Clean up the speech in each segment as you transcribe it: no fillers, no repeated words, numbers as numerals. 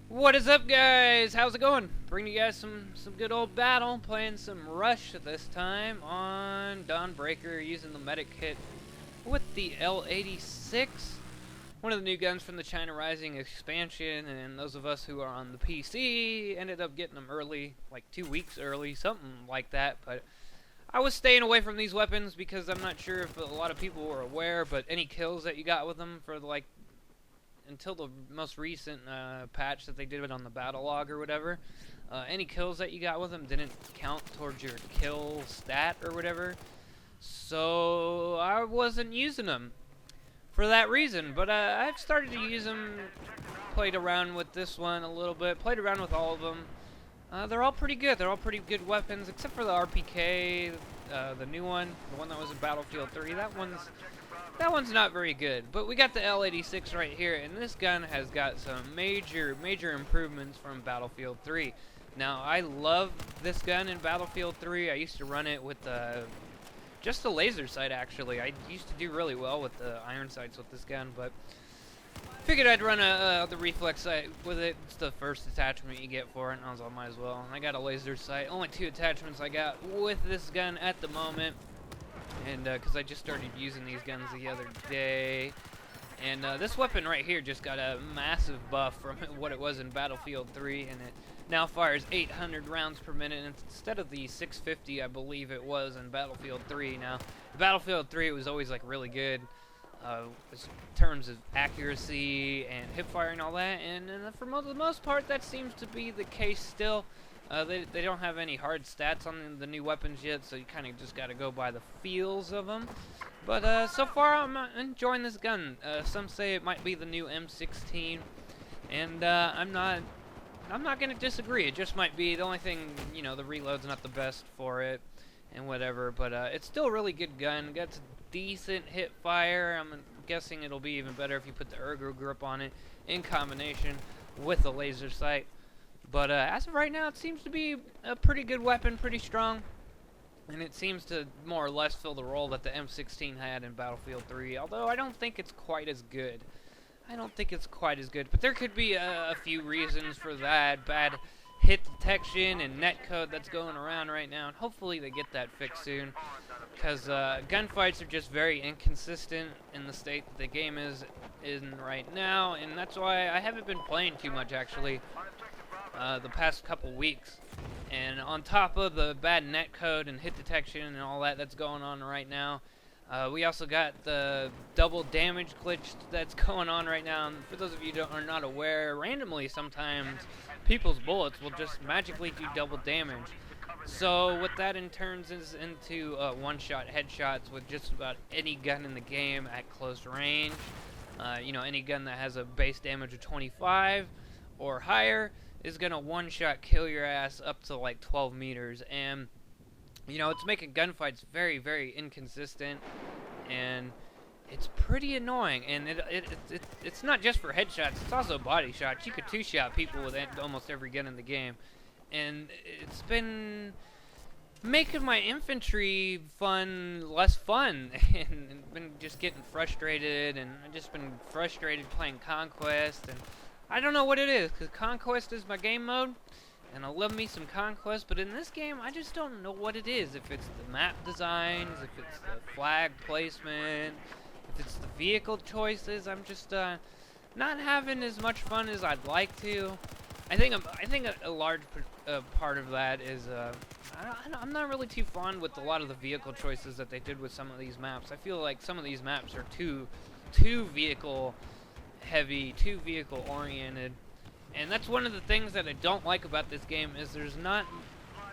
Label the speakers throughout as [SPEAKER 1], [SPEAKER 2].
[SPEAKER 1] What is up, guys? How's it going? Bringing you guys some good old battle, playing some Rush this time on Dawnbreaker using the medic kit with the L86, one of the new guns from the China Rising expansion. And those of us who are on the PC ended up getting them early, like 2 weeks early, something like that. But I was staying away from these weapons because I'm not sure if a lot of people were aware, but any kills that you got with them for until the most recent patch that they did it on the battle log or whatever, any kills that you got with them didn't count towards your kill stat or whatever. So I wasn't using them for that reason. But I've started to use them, played around with this one a little bit, played around with all of them. They're all pretty good. They're all pretty good weapons, except for the RPK, the new one, the one that was in Battlefield 3. That one's not very good, but we got the L86 right here, and this gun has got some major improvements from Battlefield 3. Now, I love this gun in Battlefield 3. I used to run it with just the laser sight, actually. I used to do really well with the iron sights with this gun, but figured I'd run the reflex sight with it. It's the first attachment you get for it, and I was like, might as well. And I got a laser sight. Only 2 attachments I got with this gun at the moment. And because I just started using these guns the other day, and this weapon right here just got a massive buff from what it was in Battlefield 3, and it now fires 800 rounds per minute instead of the 650 I believe it was in Battlefield 3. Now, Battlefield 3 it was always like really good in terms of accuracy and hipfire and all that, and for the most part that seems to be the case still. They don't have any hard stats on the new weapons yet, so you kind of just got to go by the feels of them. But so far, I'm enjoying this gun. Some say it might be the new M16, and I'm not gonna disagree. It just might be. The only thing, you know, the reload's not the best for it, and whatever. But it's still a really good gun. Got decent hip fire. I'm guessing it'll be even better if you put the ergo grip on it in combination with the laser sight. But as of right now, it seems to be a pretty good weapon, pretty strong. And it seems to more or less fill the role that the M16 had in Battlefield 3. Although I don't think it's quite as good. But there could be a few reasons for that. Bad hit detection and netcode that's going around right now. And hopefully they get that fixed soon. Because gunfights are just very inconsistent in the state that the game is in right now. And that's why I haven't been playing too much, actually. The past couple weeks, and on top of the bad netcode and hit detection and all that's going on right now, we also got the double damage glitch that's going on right now. And for those of you who are not aware, randomly sometimes people's bullets will just magically do double damage. So what that in turns is into one-shot headshots with just about any gun in the game at close range. You know, any gun that has a base damage of 25 or higher is gonna one-shot kill your ass up to like 12 meters, and you know, it's making gunfights very inconsistent, and it's pretty annoying. And it's not just for headshots, it's also body shots. You could two-shot people with almost every gun in the game, and it's been making my infantry less fun, and been just getting frustrated, and I've just been frustrated playing Conquest, and I don't know what it is, because Conquest is my game mode, and I love me some Conquest, but in this game, I just don't know what it is. If it's the map designs, if it's the flag placement, if it's the vehicle choices, I'm just not having as much fun as I'd like to. I think a large part of that is I'm not really too fond with a lot of the vehicle choices that they did with some of these maps. I feel like some of these maps are too vehicle heavy, too vehicle oriented, and that's one of the things that I don't like about this game is there's not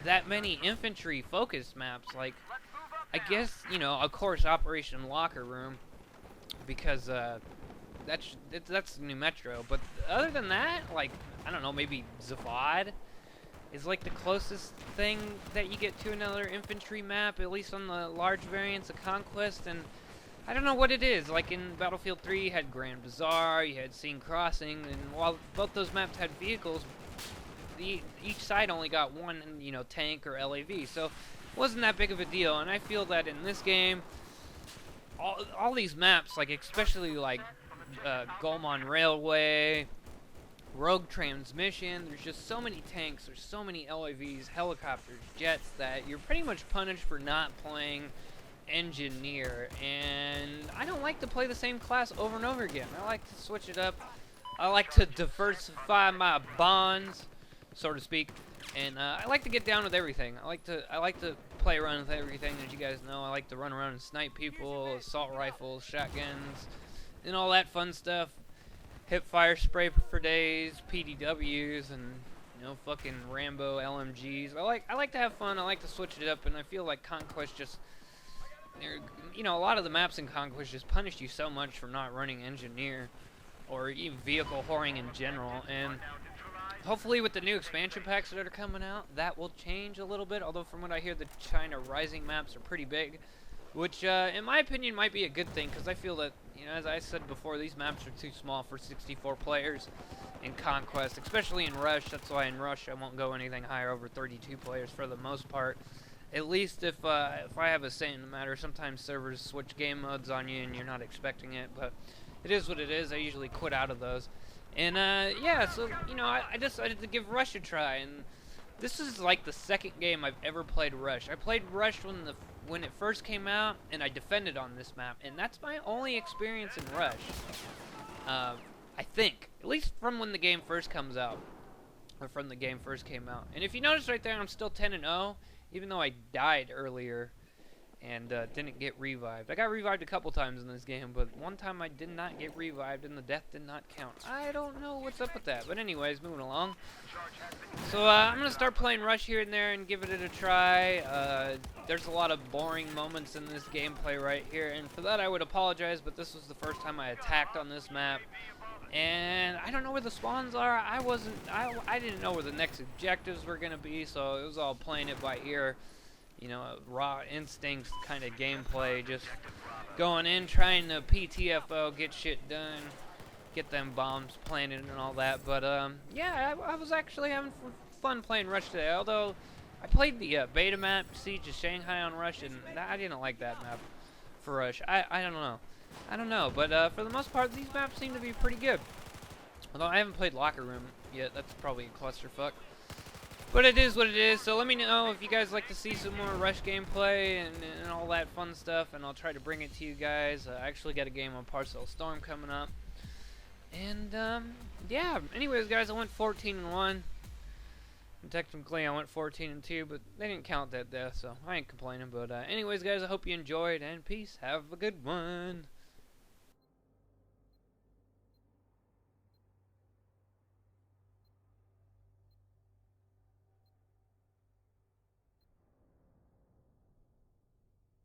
[SPEAKER 1] that many infantry focused maps. Like, I guess, you know, of course, Operation Locker Room, because that's New Metro, but other than that, like, I don't know, maybe Zavad is like the closest thing that you get to another infantry map, at least on the large variants of Conquest. And I don't know what it is. Like in Battlefield 3, you had Grand Bazaar, you had Scene Crossing, and while both those maps had vehicles, each side only got one, you know, tank or LAV, so it wasn't that big of a deal. And I feel that in this game, all these maps, like especially like Golmon Railway, rogue transmission. There's just so many tanks, there's so many LAVs, helicopters, jets, that you're pretty much punished for not playing engineer. And I don't like to play the same class over and over again. I like to switch it up. I like to diversify my bonds, so to speak. And I like to get down with everything. I like to play around with everything, as you guys know. I like to run around and snipe people, assault rifles, shotguns, and all that fun stuff. Hip fire spray for days, PDWs, and fucking Rambo LMGs. I like to have fun. I like to switch it up, and I feel like Conquest just, a lot of the maps in Conquest just punish you so much for not running engineer, or even vehicle whoring in general. And hopefully with the new expansion packs that are coming out, that will change a little bit. Although from what I hear, the China Rising maps are pretty big, which in my opinion might be a good thing, because I feel that, as I said before, these maps are too small for 64 players in Conquest, especially in Rush. That's why in Rush I won't go anything higher over 32 players for the most part. At least if I have a say in the matter. Sometimes servers switch game modes on you and you're not expecting it, but it is what it is. I usually quit out of those. And yeah, so I decided to give Rush a try, and this is like the second game I've ever played Rush. I played Rush when it first came out, and I defended on this map, and that's my only experience in Rush. I think, at least from when the game first comes out, or from the game first came out. And if you notice right there, I'm still 10-0, even though I died earlier and didn't get revived. I got revived a couple times in this game, but one time I did not get revived, and the death did not count. I don't know what's up with that, but anyways, moving along. So I'm going to start playing Rush here and there and giving it a try. There's a lot of boring moments in this gameplay right here, and for that I would apologize, but this was the first time I attacked on this map. And I don't know where the spawns are. I didn't know where the next objectives were going to be, so it was all playing it by ear. Raw instincts kind of gameplay, just going in, trying to PTFO, get shit done, get them bombs planted and all that. But yeah, I was actually having fun playing Rush today, although I played the beta map, Siege of Shanghai on Rush, and I didn't like that map for Rush. I don't know, but for the most part, these maps seem to be pretty good. Although I haven't played Locker Room yet, that's probably a clusterfuck. But it is what it is, so let me know if you guys like to see some more Rush gameplay and all that fun stuff, and I'll try to bring it to you guys. I actually got a game on Parcel Storm coming up. And, yeah, anyways, guys, I went 14-1. And technically, I went 14-2, but they didn't count that death, so I ain't complaining. But, anyways, guys, I hope you enjoyed, and peace. Have a good one.